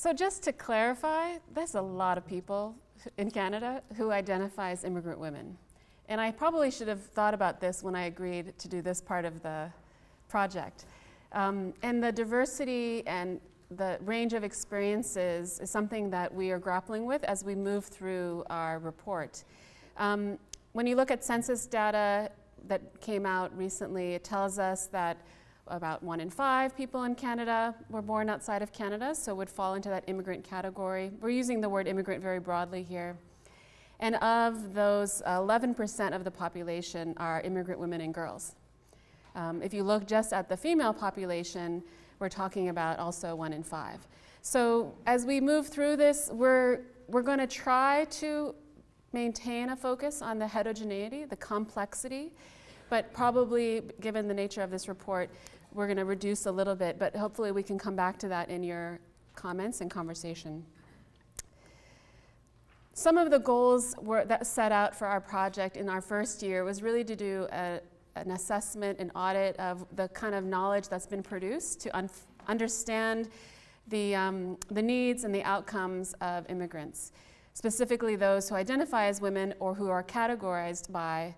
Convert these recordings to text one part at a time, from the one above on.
So just to clarify, there's a lot of people in Canada who identify as immigrant women. And I probably should have thought about this when I agreed to do this part of the project. And the diversity and the range of experiences is something that we are grappling with as we move through our report. When you look at census data that came out recently, it tells us that about 1 in 5 people in Canada were born outside of Canada, so would fall into that immigrant category. We're using the word immigrant very broadly here. And of those, 11% of the population are immigrant women and girls. If you look just at the female population, we're talking about also 1 in 5. So as we move through this, we're going to try to maintain a focus on the heterogeneity, the complexity, but probably, given the nature of this report, we're going to reduce a little bit, but hopefully we can come back to that in your comments and conversation. Some of the goals that set out for our project in our first year was really to do an assessment, an audit of the kind of knowledge that's been produced to understand the needs and the outcomes of immigrants, specifically those who identify as women or who are categorized by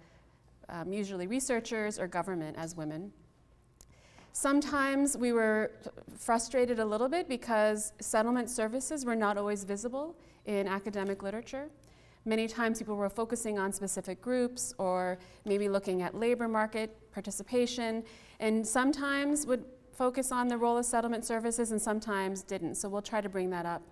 usually researchers or government as women. Sometimes we were frustrated a little bit because settlement services were not always visible in academic literature. Many times people were focusing on specific groups or maybe looking at labor market participation, and sometimes would focus on the role of settlement services and sometimes didn't. So we'll try to bring that up.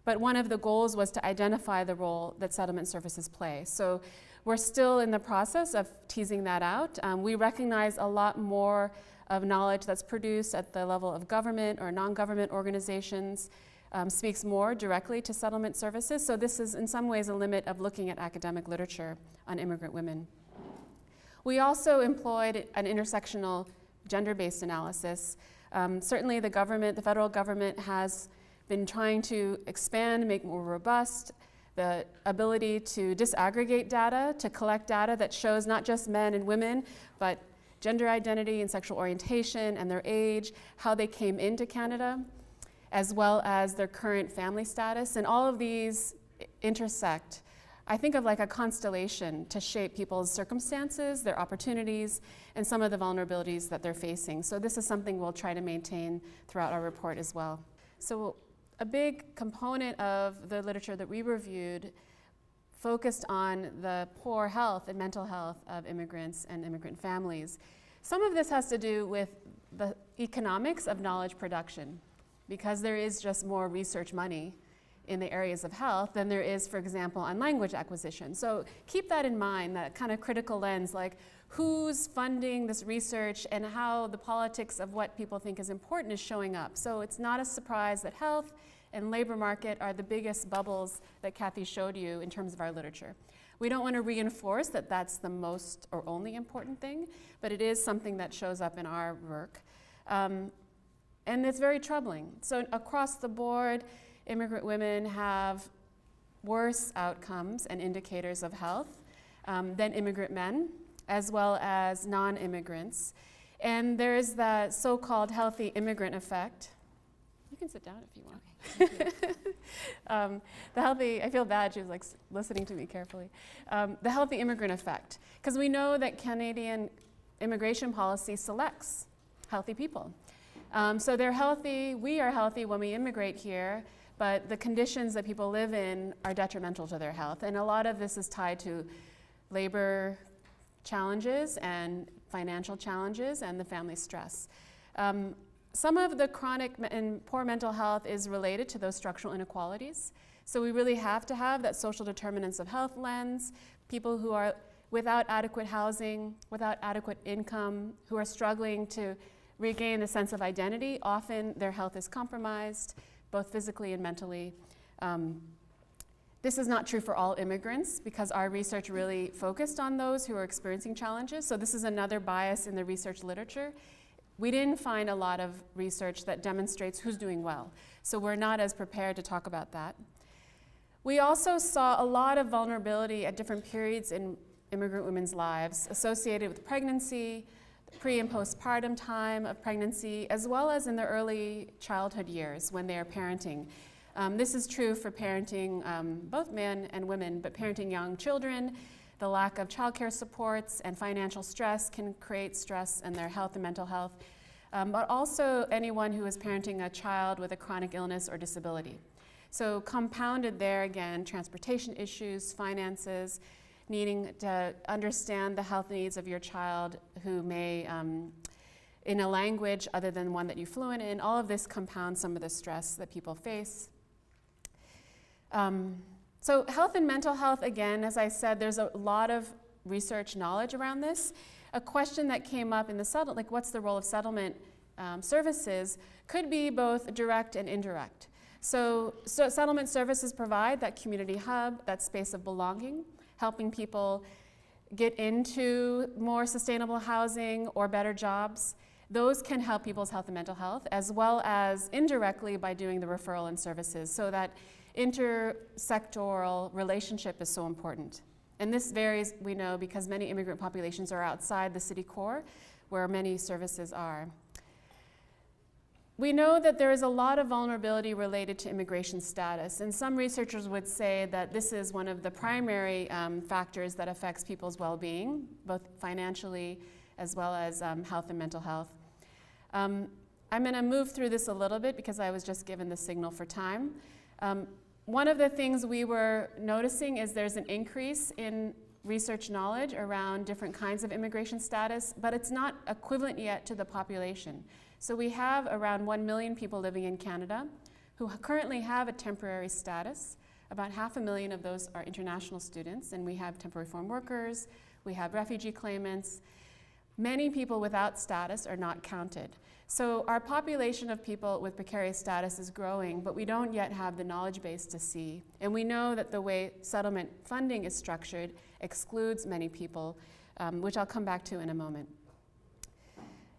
But one of the goals was to identify the role that settlement services play. So we're still in the process of teasing that out. We recognize a lot more of knowledge that's produced at the level of government or non-government organizations speaks more directly to settlement services. So this is in some ways a limit of looking at academic literature on immigrant women. We also employed an intersectional gender-based analysis. Certainly the government, the federal government has been trying to expand, make more robust the ability to disaggregate data, to collect data that shows not just men and women, but gender identity and sexual orientation and their age, how they came into Canada, as well as their current family status. And all of these intersect, I think of like a constellation to shape people's circumstances, their opportunities, and some of the vulnerabilities that they're facing. So this is something we'll try to maintain throughout our report as well. So a big component of the literature that we reviewed focused on the poor health and mental health of immigrants and immigrant families. Some of this has to do with the economics of knowledge production, because there is just more research money in the areas of health than there is, for example, on language acquisition. So keep that in mind, that kind of critical lens, like who's funding this research and how the politics of what people think is important is showing up. So it's not a surprise that health and labor market are the biggest bubbles that Kathy showed you in terms of our literature. We don't want to reinforce that that's the most or only important thing, but it is something that shows up in our work. And it's very troubling. So across the board, immigrant women have worse outcomes and indicators of health than immigrant men, as well as non-immigrants. And there's the so-called healthy immigrant effect. You can sit down if you want. The healthy, I feel bad, she was like listening to me carefully. The healthy immigrant effect, because we know that Canadian immigration policy selects healthy people. So they're healthy, we are healthy when we immigrate here, but the conditions that people live in are detrimental to their health. And a lot of this is tied to labor challenges and financial challenges and the family stress. Some of the chronic and poor mental health is related to those structural inequalities. So we really have to have that social determinants of health lens, people who are without adequate housing, without adequate income, who are struggling to regain a sense of identity. Often their health is compromised, both physically and mentally. This is not true for all immigrants because our research really focused on those who are experiencing challenges. So this is another bias in the research literature. We didn't find a lot of research that demonstrates who's doing well. So we're not as prepared to talk about that. We also saw a lot of vulnerability at different periods in immigrant women's lives associated with pregnancy, pre and postpartum time of pregnancy, as well as in the early childhood years when they are parenting. This is true for parenting, both men and women, but parenting young children. The lack of childcare supports and financial stress can create stress in their health and mental health, but also anyone who is parenting a child with a chronic illness or disability. So compounded there again, transportation issues, finances, needing to understand the health needs of your child who may, in a language other than one that you're fluent in, all of this compounds some of the stress that people face. So health and mental health, again, as I said, there's a lot of research knowledge around this. A question that came up in the settlement, like what's the role of settlement services, could be both direct and indirect. So settlement services provide that community hub, that space of belonging, helping people get into more sustainable housing or better jobs. Those can help people's health and mental health, as well as indirectly by doing the referral and services, so that intersectoral relationship is so important. And this varies, we know, because many immigrant populations are outside the city core, where many services are. We know that there is a lot of vulnerability related to immigration status, and some researchers would say that this is one of the primary factors that affects people's well-being, both financially as well as health and mental health. I'm going to move through this a little bit because I was just given the signal for time. One of the things we were noticing is there's an increase in research knowledge around different kinds of immigration status, but it's not equivalent yet to the population. So we have around 1 million people living in Canada who currently have a temporary status. About 500,000 of those are international students, and we have temporary foreign workers, we have refugee claimants. Many people without status are not counted. So our population of people with precarious status is growing, but we don't yet have the knowledge base to see. And we know that the way settlement funding is structured excludes many people, which I'll come back to in a moment.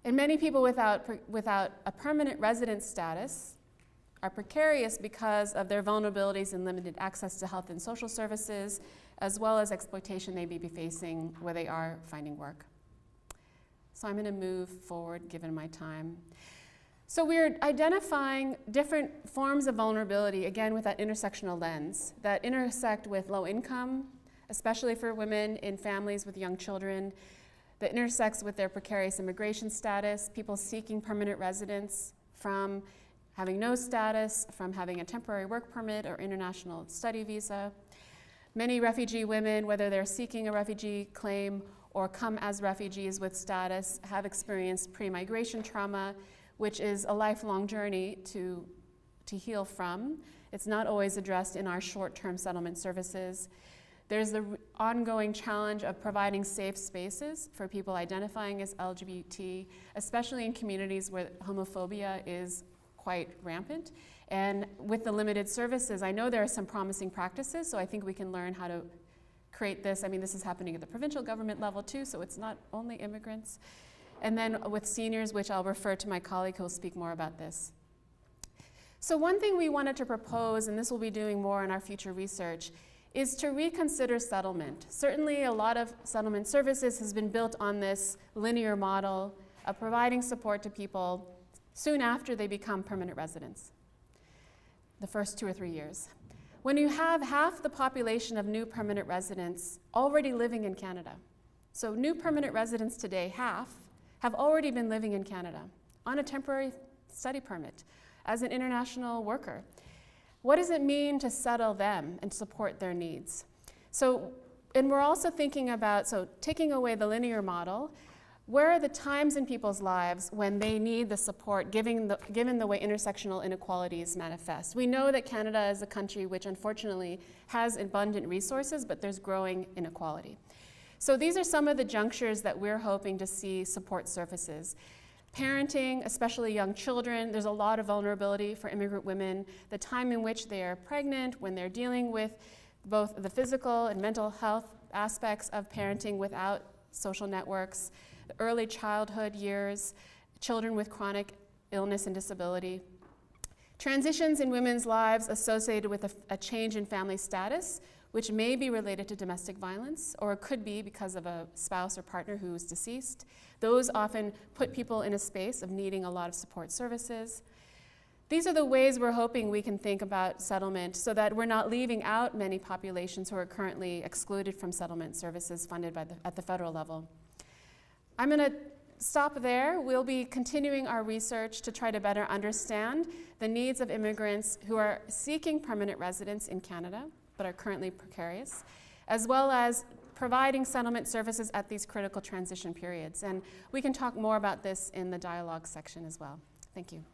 And many people without a permanent resident status are precarious because of their vulnerabilities and limited access to health and social services, as well as exploitation they may be facing where they are finding work. So I'm going to move forward given my time. So we're identifying different forms of vulnerability, again with that intersectional lens, that intersect with low income, especially for women in families with young children, that intersects with their precarious immigration status, people seeking permanent residence from having no status, from having a temporary work permit or international study visa. Many refugee women, whether they're seeking a refugee claim or come as refugees with status, have experienced pre-migration trauma, which is a lifelong journey to heal from. It's not always addressed in our short-term settlement services. There's the ongoing challenge of providing safe spaces for people identifying as LGBT, especially in communities where homophobia is quite rampant. And with the limited services, I know there are some promising practices, so I think we can learn how to create this. I mean, this is happening at the provincial government level too, so it's not only immigrants. And then with seniors, which I'll refer to my colleague who will speak more about this. So one thing we wanted to propose, and this will be doing more in our future research, is to reconsider settlement. Certainly a lot of settlement services has been built on this linear model of providing support to people soon after they become permanent residents, the first 2 or 3 years. When you have half the population of new permanent residents already living in Canada, so new permanent residents today, half, have already been living in Canada on a temporary study permit as an international worker. What does it mean to settle them and support their needs? So, and we're also thinking about, so taking away the linear model, where are the times in people's lives when they need the support given the way intersectional inequalities manifest? We know that Canada is a country which unfortunately has abundant resources, but there's growing inequality. So these are some of the junctures that we're hoping to see support services. Parenting, especially young children, there's a lot of vulnerability for immigrant women. The time in which they are pregnant, when they're dealing with both the physical and mental health aspects of parenting without social networks, the early childhood years, children with chronic illness and disability. Transitions in women's lives associated with a change in family status, which may be related to domestic violence, or it could be because of a spouse or partner who is deceased. Those often put people in a space of needing a lot of support services. These are the ways we're hoping we can think about settlement so that we're not leaving out many populations who are currently excluded from settlement services funded at the federal level. I'm going to stop there. We'll be continuing our research to try to better understand the needs of immigrants who are seeking permanent residence in Canada but are currently precarious, as well as providing settlement services at these critical transition periods. And we can talk more about this in the dialogue section as well. Thank you.